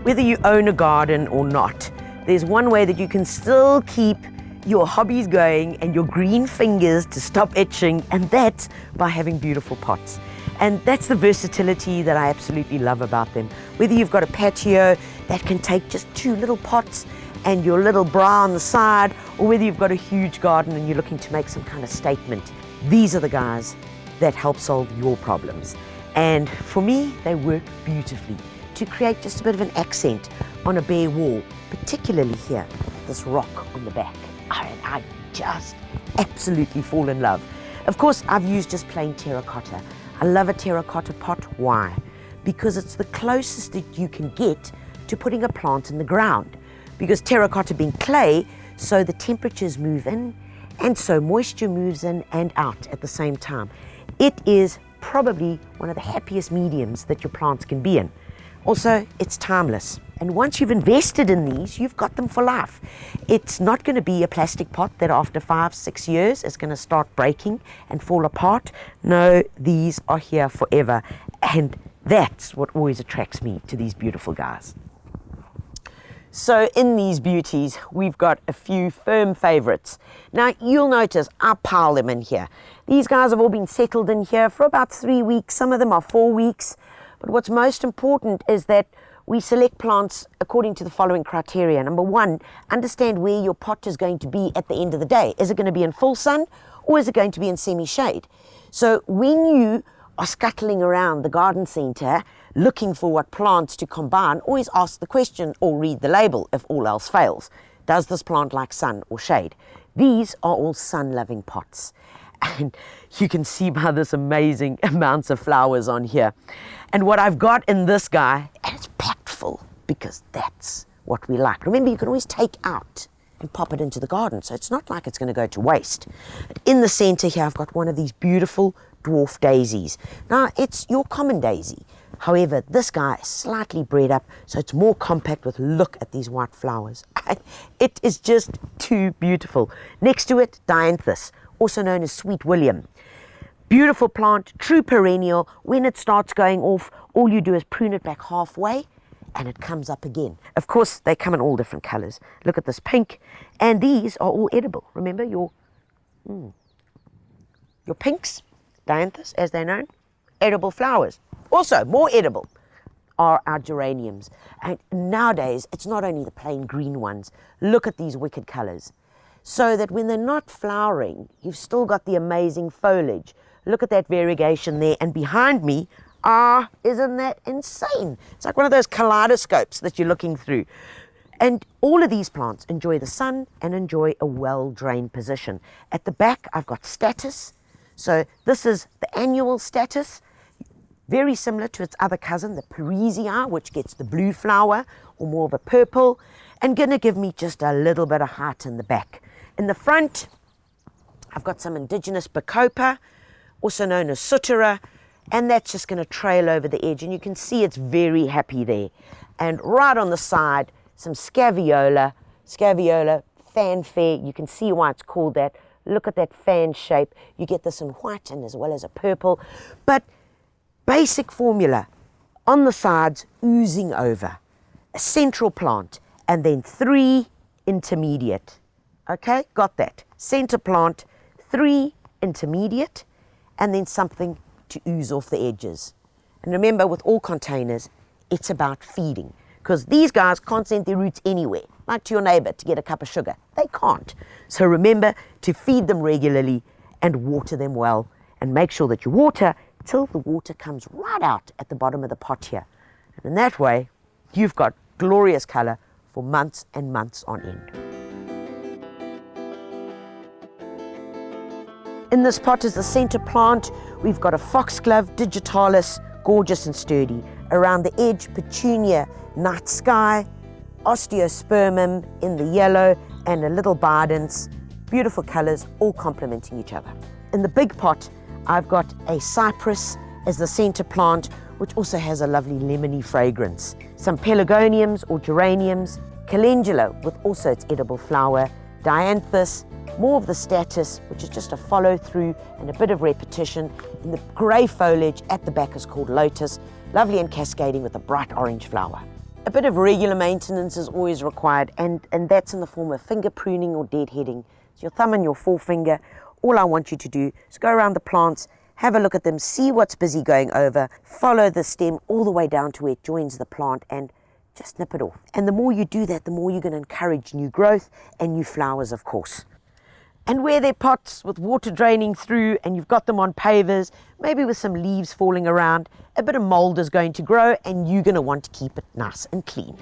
Whether you own a garden or not, there's one way that you can still keep your hobbies going and your green fingers to stop itching, and that's by having beautiful pots. And that's the versatility that I absolutely love about them. Whether you've got a patio that can take just 2 little pots and your little bra on the side, or whether you've got a huge garden and you're looking to make some kind of statement, these are the guys that help solve your problems. And for me, they work beautifully to create just a bit of an accent on a bare wall, particularly here, this rock on the back. I just absolutely fall in love. Of course, I've used just plain terracotta. I love a terracotta pot. Why? Because it's the closest that you can get to putting a plant in the ground. Because terracotta being clay, so the temperatures move in, and so moisture moves in and out at the same time. It is probably one of the happiest mediums that your plants can be in. Also, it's timeless. And once you've invested in these, you've got them for life. It's not going to be a plastic pot that after 5-6 years is going to start breaking and fall apart. No, these are here forever. And that's what always attracts me to these beautiful guys. So in these beauties, we've got a few firm favorites. Now, you'll notice I pile them in here. These guys have all been settled in here for about 3 weeks. Some of them are 4 weeks. But what's most important is that we select plants according to the following criteria. Number 1, understand where your pot is going to be at the end of the day. Is it going to be in full sun, or is it going to be in semi-shade? So when you are scuttling around the garden centre looking for what plants to combine, always ask the question or read the label if all else fails. Does this plant like sun or shade? These are all sun-loving pots. And you can see by this amazing amounts of flowers on here. And what I've got in this guy, and it's packed full because that's what we like. Remember, you can always take out and pop it into the garden, so it's not like it's going to go to waste. In the center here, I've got one of these beautiful dwarf daisies. Now, it's your common daisy. However, this guy is slightly bred up, so it's more compact with, look at these white flowers. It is just too beautiful. Next to it, dianthus, also known as Sweet William. Beautiful plant, true perennial. When it starts going off, all you do is prune it back halfway and it comes up again. Of course, they come in all different colors. Look at this pink, and these are all edible. Remember your pinks, dianthus as they're known, edible flowers. Also, more edible are our geraniums. And nowadays, it's not only the plain green ones. Look at these wicked colors. So that when they're not flowering, you've still got the amazing foliage. Look at that variegation there. And behind me, isn't that insane? It's like one of those kaleidoscopes that you're looking through. And all of these plants enjoy the sun and enjoy a well-drained position. At the back, I've got statice. So this is the annual statice, very similar to its other cousin, the Parisii, which gets the blue flower or more of a purple, and going to give me just a little bit of height in the back. In the front, I've got some indigenous bacopa, also known as sutera, and that's just going to trail over the edge, and you can see it's very happy there. And right on the side, some scaviola, fanfare. You can see why it's called that. Look at that fan shape. You get this in white and as well as a purple. But basic formula, on the sides, oozing over. A central plant, and then 3 intermediate. Okay, got that. Center plant, 3 intermediate, and then something to ooze off the edges. And remember, with all containers, it's about feeding, because these guys can't send their roots anywhere, like to your neighbor to get a cup of sugar. They can't. So remember to feed them regularly and water them well, and make sure that you water till the water comes right out at the bottom of the pot here. And in that way, you've got glorious color for months and months on end. In this pot is the center plant. We've got a foxglove digitalis, gorgeous and sturdy. Around the edge, petunia, night sky, osteospermum in the yellow, and a little bardens. Beautiful colors, all complementing each other. In the big pot, I've got a cypress as the center plant, which also has a lovely lemony fragrance. Some pelargoniums or geraniums, calendula with also its edible flower, dianthus, more of the status, which is just a follow through and a bit of repetition. And the grey foliage at the back is called lotus, lovely and cascading with a bright orange flower. A bit of regular maintenance is always required, and that's in the form of finger pruning or deadheading. So your thumb and your forefinger, all I want you to do is go around the plants, have a look at them, see what's busy going over, follow the stem all the way down to where it joins the plant, and just nip it off. And the more you do that, the more you're going to encourage new growth and new flowers, of course. And where they're pots with water draining through and you've got them on pavers, maybe with some leaves falling around, a bit of mold is going to grow and you're going to want to keep it nice and clean.